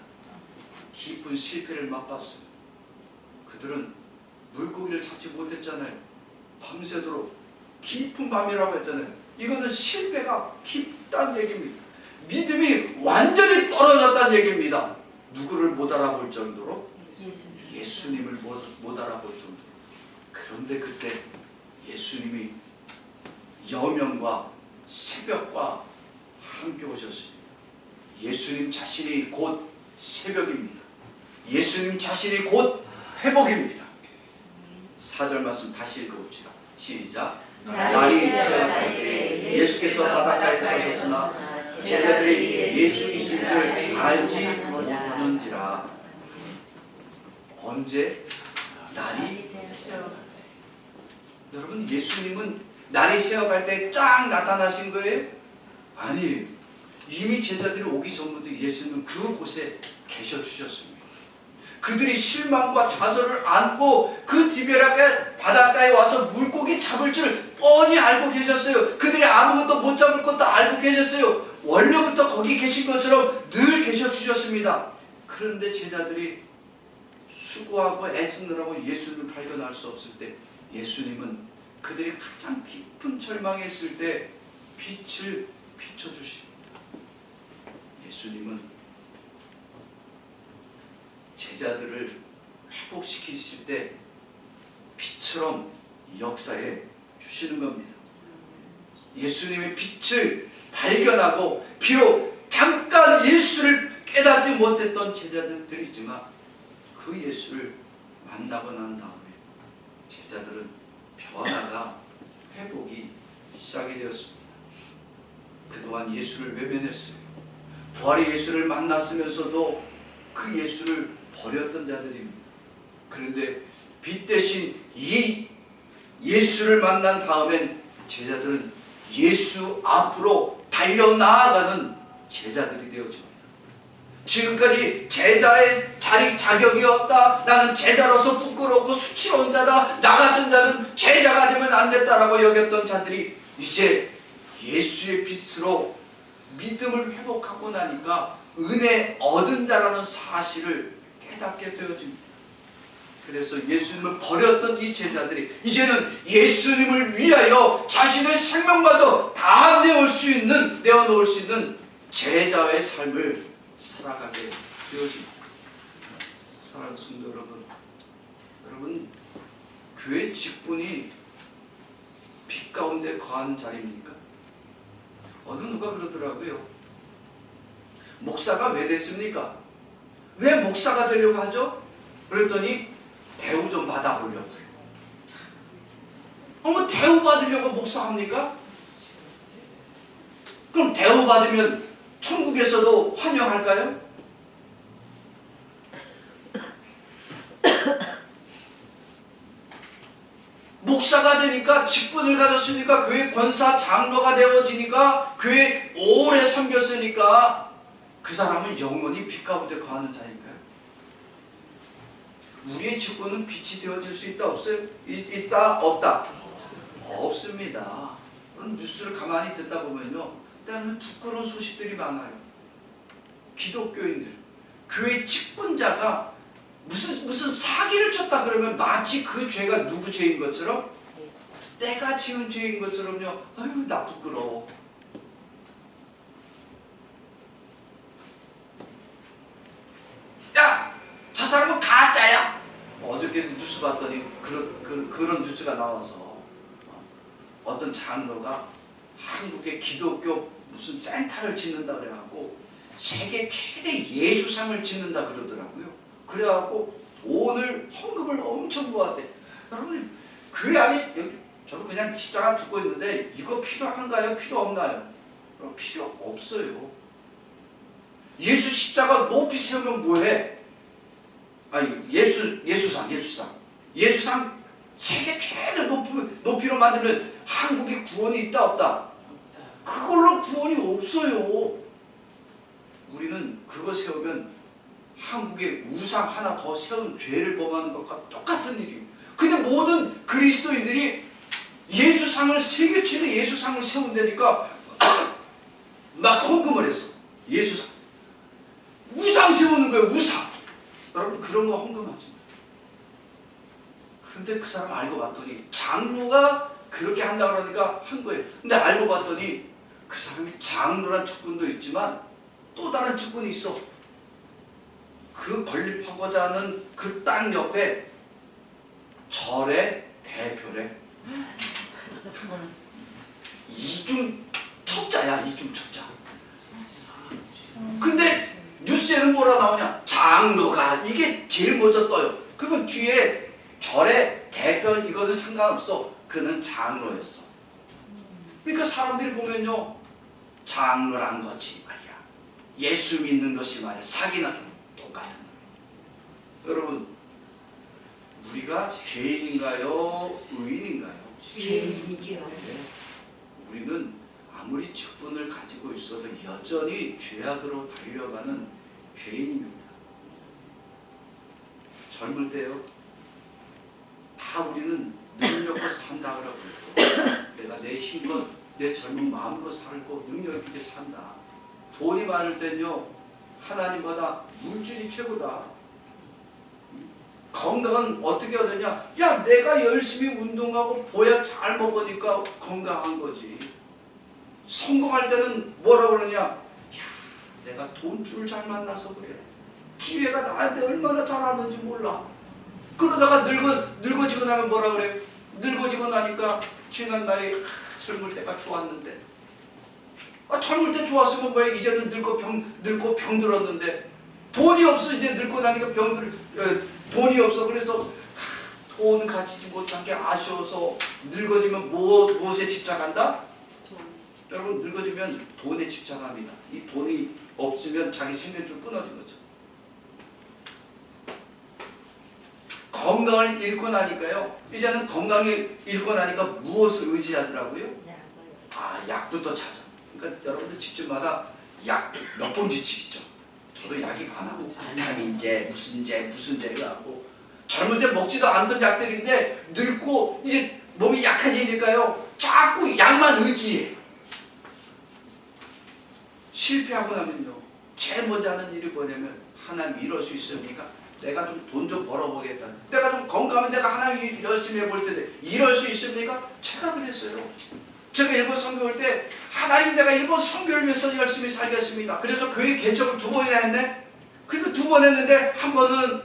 깊은 실패를 맛봤어요. 그들은 물고기를 잡지 못했잖아요. 밤새도록 깊은 밤이라고 했잖아요. 이거는 실패가 깊다는 얘기입니다. 믿음이 완전히 떨어졌다는 얘기입니다. 누구를 못 알아볼 정도로? 예수님을 못 알아볼 정도로. 그런데 그때 예수님이 여명과 새벽과 함께 오셨습니다. 예수님 자신이 곧 새벽입니다. 예수님 자신이 곧 회복입니다. 4절 말씀 다시 읽어봅시다. 시작. 날이 새어갈 때 예수께서 바닷가에 서셨으나 제자들이 예수이신 줄 알지 못하는지라. 언제? 날이 새어갈 때. 여러분, 예수님은 날이 새어갈 때 쫙 나타나신 거예요? 아니에요. 이미 제자들이 오기 전부터 예수님은 그곳에 계셔 주셨습니다. 그들이 실망과 좌절을 안고 그 디베라의 바닷가에 와서 물고기 잡을 줄 뻔히 알고 계셨어요. 그들이 아무것도 못 잡을 것도 알고 계셨어요. 원래부터 거기 계신 것처럼 늘 계셔 주셨습니다. 그런데 제자들이 수고하고 애쓰느라고 예수님을 발견할 수 없을 때 예수님은 그들이 가장 깊은 절망했을 때 빛을 비춰주십니다. 예수님은 제자들을 회복시키실 때 빛처럼 역사해 주시는 겁니다. 예수님의 빛을 발견하고 비록 잠깐 예수를 깨닫지 못했던 제자들이지만 그 예수를 만나고 난 다음에 제자들은 변화가 회복이 시작이 되었습니다. 그동안 예수를 외면했어요. 부활의 예수를 만났으면서도 그 예수를 버렸던 자들입니다. 그런데 빛 대신 이 예수를 만난 다음엔 제자들은 예수 앞으로 달려나아가는 제자들이 되어집니다. 지금까지 제자의 자격이 없다, 나는 제자로서 부끄럽고 수치로운 자다, 나 같은 자는 제자가 되면 안 된다라고 여겼던 자들이 이제 예수의 빛으로 믿음을 회복하고 나니까 은혜 얻은 자라는 사실을 깨닫게 되어집니다. 그래서 예수님을 버렸던 이 제자들이 이제는 예수님을 위하여 자신의 생명마저 다 내어놓을 수 있는 제자의 삶을 살아가게 되어집니다. 사랑하는 성도 여러분, 교회 직분이 빛 가운데 거하는 자리입니까? 어느 누가 그러더라고요. 목사가 왜 됐습니까? 왜 목사가 되려고 하죠? 그랬더니 대우 좀 받아보려고요. 대우 받으려고 목사합니까? 그럼 대우 받으면 천국에서도 환영할까요? 목사가 되니까 직분을 가졌으니까 교회 권사 장로가 되어지니까 교회 오래 섬겼으니까 그 사람은 영원히 빛 가운데 거하는 자니까요. 우리의 직분은 빛이 되어질 수 있다 없어요? 있다 없다? 없습니다. 뉴스를 가만히 듣다 보면요, 때로는 부끄러운 소식들이 많아요. 기독교인들, 교회 직분자가 무슨 사기를 쳤다 그러면 마치 그 죄가 누구 죄인 것처럼 내가 지은 죄인 것처럼요. 아유, 나 부끄러워. 야, 저 사람은 가짜야. 어저께도 뉴스 봤더니 그런 뉴스가 나와서 어떤 장로가 한국의 기독교 무슨 센터를 짓는다 그래갖고 세계 최대 예수상을 짓는다 그러더라고요. 그래갖고 돈을 헌금을 엄청 모았대. 여러분, 교회 안에 저도 그냥 십자가 두고 있는데 이거 필요한가요? 필요 없나요? 필요 없어요. 예수 십자가 높이 세우면 뭐해? 아니, 예수상 세계 최대 높이로 만들면 한국에 구원이 있다 없다? 그걸로 구원이 없어요. 우리는 그거 세우면 한국에 우상 하나 더 세운 죄를 범하는 것과 똑같은 일이에요. 근데 모든 그리스도인들이 예수상을, 세계 최대 예수상을 세운다니까 막 헌금을 했어. 예수상. 우상 세우는 거예요. 우상. 여러분, 그런 거 헌금하지. 근데 그 사람 알고 봤더니 장로가 그렇게 한다고 그러니까 한 거예요. 근데 알고 봤더니 그 사람이 장로란 chức 분도 있지만 또 다른 chức 분이 있어. 그 건립하고자 하는 그 땅 옆에 절의 대표래. 이중첩자야, 이중첩자. 근데 뉴스에는 뭐라 나오냐? 장로가. 이게 제일 먼저 떠요. 그러면 뒤에 절의 대표 이거는 상관없어. 그는 장로였어. 그러니까 사람들이 보면요, 장로란 거지 말이야. 예수 믿는 것이 말이야. 사기나 좀 똑같은 거예요. 여러분, 우리가 죄인인가요? 의인인가요? 죄인이지요. 우리는 아무리 직분을 가지고 있어도 여전히 죄악으로 달려가는 죄인입니다. 젊을 때요, 다 우리는 능력으로 산다 그러고 내가 내 힘껏 내 젊은 마음껏 살고 능력 있게 산다. 돈이 많을 땐요, 하나님보다 물질이 최고다. 건강은 어떻게 얻느냐? 야, 내가 열심히 운동하고 보약 잘 먹으니까 건강한 거지. 성공할 때는 뭐라 그러냐? 야, 내가 돈줄 잘 만나서 그래. 기회가 나한테 얼마나 잘하는지 몰라. 그러다가 늙어지고 나면 뭐라 그래? 늙어지고 나니까 지난 날이 젊을 때가 좋았는데, 젊을 때 좋았으면 뭐야? 이제는 늙고 병들었는데, 돈이 없어. 이제 늙고 나니까 돈이 없어. 그래서 돈 가지지 못한 게 아쉬워서 늙어지면 무엇에 집착한다? 여러분, 늙어지면 돈에 집착합니다. 이 돈이 없으면 자기 생명줄 끊어진 거죠. 건강을 잃고 나니까요, 이제는 건강을 잃고 나니까 무엇을 의지하더라고요? 약부터 찾아. 그러니까 여러분들 집집마다 약 몇 봉지씩 있죠. 저도 약이 많아요. 비타민제, 무슨 제가 하고, 젊을 때 먹지도 않던 약들인데 늙고 이제 몸이 약해지니까요, 자꾸 약만 의지해. 실패하고 나면요, 제일 먼저 하는 일이 뭐냐면, 하나님 이럴 수 있습니까? 내가 좀 돈 좀 벌어보겠다. 내가 좀 건강하면 내가 하나님 열심히 해볼 텐데 이럴 수 있습니까? 제가 그랬어요. 제가 일본 선교 올 때, 하나님 내가 일본 선교를 위해서 열심히 살겠습니다. 그래서 교회 개척을 2번이나 했네. 그래도 2번 했는데 한 번은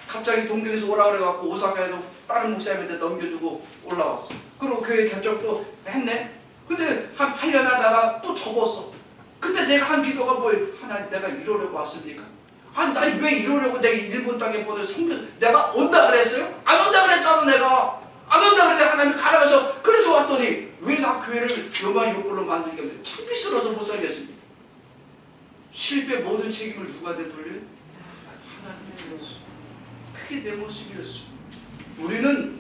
갑자기 동경에서 오라 그래갖고 오사카에서 다른 목사님한테 넘겨주고 올라왔어. 그리고 교회 개척도 했네. 근데 한 8년 하다가 또 접었어. 근데 내가 한 기도가 뭐예요? 하나님, 내가 이러려고 왔습니까? 아니, 나 왜 이러려고 내가 일본 땅에 보내 선교, 내가 온다 그랬어요? 안 온다 그랬잖아. 내가 안 온다 그랬는데 하나님이 가라가서, 그래서 왔더니 왜 나 교회를 영광의 욕불로 만들게 하면 창피스러워서 못 살겠습니까? 실패 모든 책임을 누구한테 돌려요? 하나님이었어. 그게 내 모습이었어. 우리는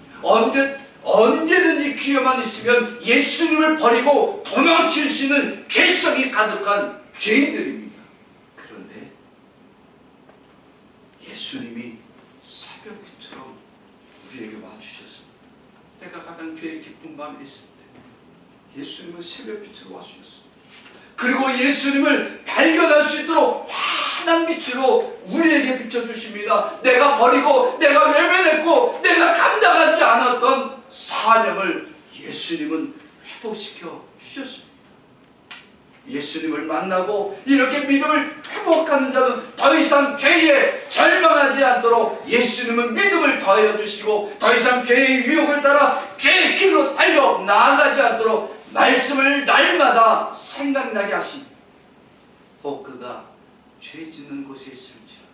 언제든지 기회만 있으면 예수님을 버리고 도망칠 수 있는 죄성이 가득한 죄인들입니다. 그런데 예수님이 새벽빛처럼 우리에게 와주셨습니다. 내가 가장 죄의 깊은 마음이 있을 때 예수님은 새벽빛으로 와주셨습니다. 그리고 예수님을 발견할 수 있도록 환한 빛으로 우리에게 비춰주십니다. 내가 버리고 내가 외면했고 내가 감당하지 않았던 사명을 예수님이 예수님은 회복시켜 주셨습니다. 예수님을 만나고 이렇게 믿음을 회복하는 자는 더 이상 죄에 절망하지 않도록 예수님은 믿음을 더하여 주시고 더 이상 죄의 유혹을 따라 죄의 길로 달려 나아가지 않도록 말씀을 날마다 생각나게 하십니다. 혹 그가 죄 짓는 곳에 있을지라도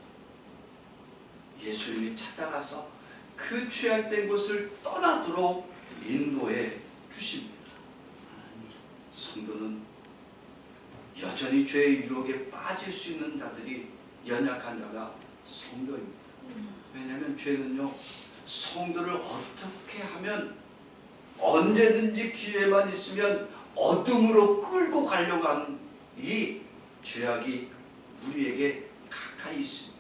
예수님이 찾아가서 그 죄악된 곳을 떠나도록 인도해 주십니다. 성도는 여전히 죄의 유혹에 빠질 수 있는 자들이, 연약한 자가 성도입니다. 왜냐하면 죄는요, 성도를 어떻게 하면 언제든지 기회만 있으면 어둠으로 끌고 가려고 하는 이 죄악이 우리에게 가까이 있습니다.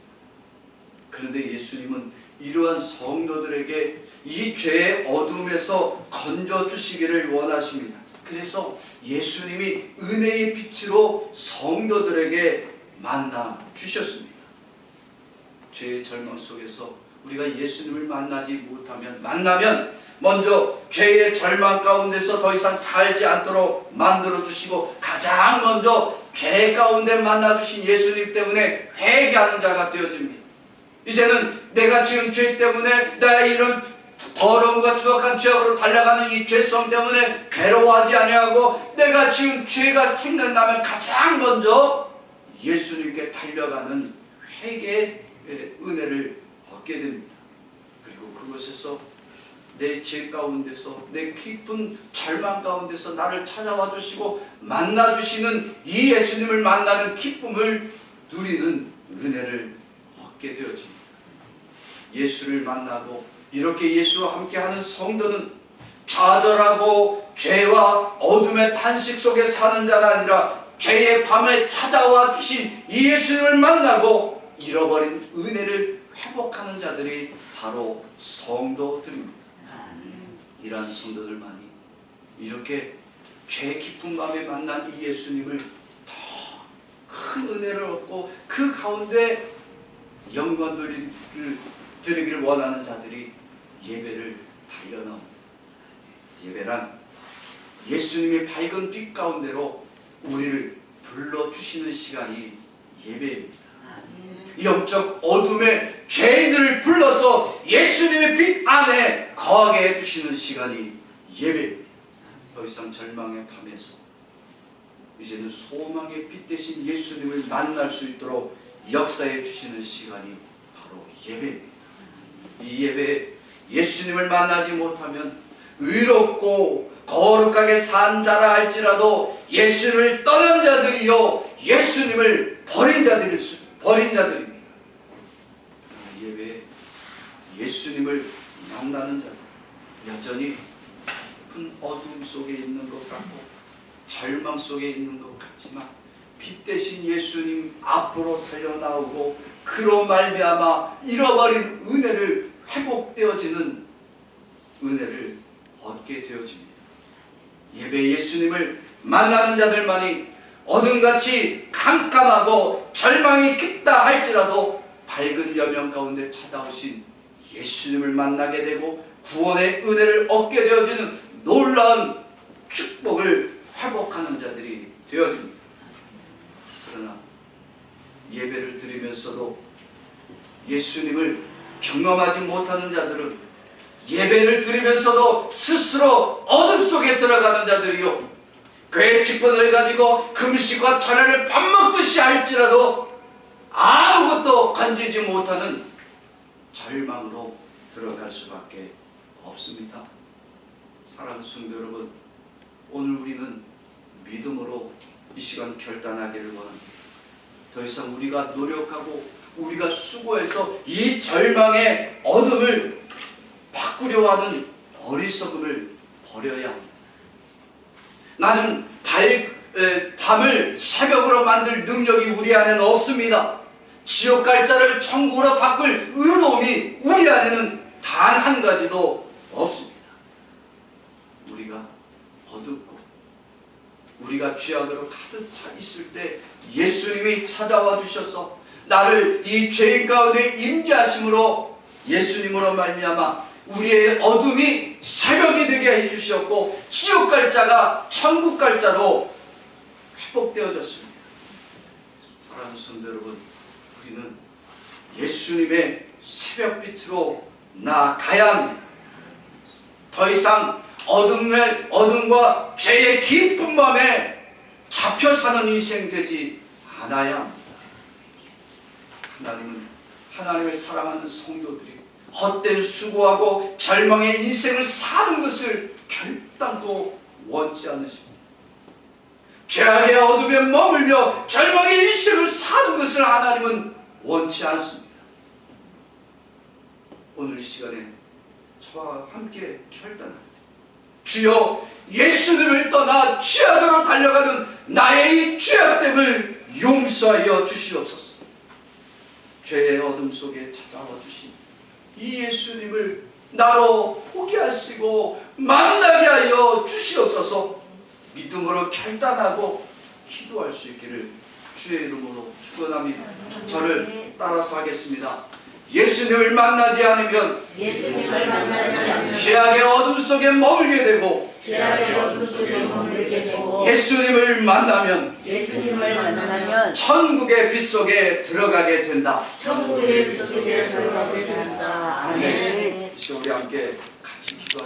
그런데 예수님은 이러한 성도들에게 이 죄의 어둠에서 건져주시기를 원하십니다. 그래서 예수님이 은혜의 빛으로 성도들에게 만나 주셨습니다. 죄의 절망 속에서 우리가 예수님을 만나면 먼저 죄의 절망 가운데서 더 이상 살지 않도록 만들어 주시고, 가장 먼저 죄 가운데 만나 주신 예수님 때문에 회개하는 자가 되어집니다. 이제는 내가 지은 죄 때문에 나의 이런 더러움과 추악한 죄악으로 달려가는 이 죄성 때문에 괴로워하지 아니하고, 내가 지은 죄가 생각나면 가장 먼저 예수님께 달려가는 회개의 은혜를 얻게 됩니다. 그리고 그곳에서 내 죄 가운데서, 내 깊은 절망 가운데서 나를 찾아와 주시고 만나 주시는 이 예수님을 만나는 기쁨을 누리는 은혜를 얻게 되어집니다. 예수를 만나고 이렇게 예수와 함께하는 성도는 좌절하고 죄와 어둠의 탄식 속에 사는 자가 아니라 죄의 밤에 찾아와 주신 이 예수님을 만나고 잃어버린 은혜를 회복하는 자들이 바로 성도들입니다. 이러한 성도들만이 이렇게 죄 깊은 밤에 만난 이 예수님을 더 큰 은혜를 얻고 그 가운데 영광 드리기를 원하는 자들이 예배를 달려나옵니다. 예배란 예수님의 밝은 빛 가운데로 우리를 불러주시는 시간이 예배입니다. 영적 어둠의 죄인들을 불러서 예수님의 빛 안에 거하게 해주시는 시간이 예배입니다. 더 이상 절망의 밤에서 이제는 소망의 빛 대신 예수님을 만날 수 있도록 역사해 주시는 시간이 바로 예배입니다. 이 예배에 예수님을 만나지 못하면 의롭고 거룩하게 산 자라 할지라도 예수님을 떠난 자들이요 예수님을 버린 자들입니다. 예배에 예수님을 만나는 자들, 여전히 깊은 어둠 속에 있는 것 같고 절망 속에 있는 것 같지만 빛 대신 예수님 앞으로 달려나오고 그로 말미암아 잃어버린 은혜를 회복되어지는 은혜를 얻게 되어집니다. 예배 예수님을 만나는 자들만이 어둠같이 캄캄하고 절망이 깊다 할지라도 밝은 여명 가운데 찾아오신 예수님을 만나게 되고 구원의 은혜를 얻게 되어지는 놀라운 축복을 회복하는 자들이 되어집니다. 그러나 예배를 드리면서도 예수님을 경험하지 못하는 자들은 예배를 드리면서도 스스로 어둠 속에 들어가는 자들이요 괴 직분을 가지고 금식과 철야를 밥 먹듯이 할지라도 아무것도 건지지 못하는 절망으로 들어갈 수밖에 없습니다. 사랑하는 성도 여러분, 오늘 우리는 믿음으로 이 시간 결단하기를 원합니다. 더 이상 우리가 노력하고 우리가 수고해서 이 절망의 어둠을 바꾸려 하는 어리석음을 버려야 합니다. 나는 밤을 새벽으로 만들 능력이 우리 안에는 없습니다. 지옥 갈 자를 천국으로 바꿀 의로움이 우리 안에는 단 한 가지도 없습니다. 우리가 어둡고 우리가 죄악으로 가득 차 있을 때 예수님이 찾아와 주셔서 나를 이 죄인 가운데 임재하심으로 예수님으로 말미암아 우리의 어둠이 새벽이 되게 되게 해주셨고 지옥 갈 자가 천국 갈 자로 회복되어졌습니다. 사랑하는 성도 여러분, 우리는 예수님의 새벽빛으로 나아가야 합니다. 더 이상 어둠과 죄의 깊은 마음에 잡혀 사는 인생 되지 않아야 합니다. 하나님은 하나님을 사랑하는 성도들이 헛된 수고하고 절망의 인생을 사는 것을 결단코 원치 않으십니다. 죄악의 어둠에 머물며 절망의 인생을 사는 것을 하나님은 원치 않습니다. 오늘 이 시간에 저와 함께 결단합니다. 주여, 예수님을 떠나 죄악으로 달려가는 나의 이 죄악됨을 용서하여 주시옵소서. 죄의 어둠 속에 찾아와 주신 이 예수님을 나로 포기하시고 만나게 하여 주시옵소서. 믿음으로 결단하고 기도할 수 있기를 주의 이름으로 축원합니다. 저를 따라서 하겠습니다. 예수님을 만나지 않으면 죄악의 어둠 속에 머물게 되고 예수님을 만나면 천국의 빛 속에 들어가게 된다. 아멘. 우리 함께 같이 기도하겠습니다.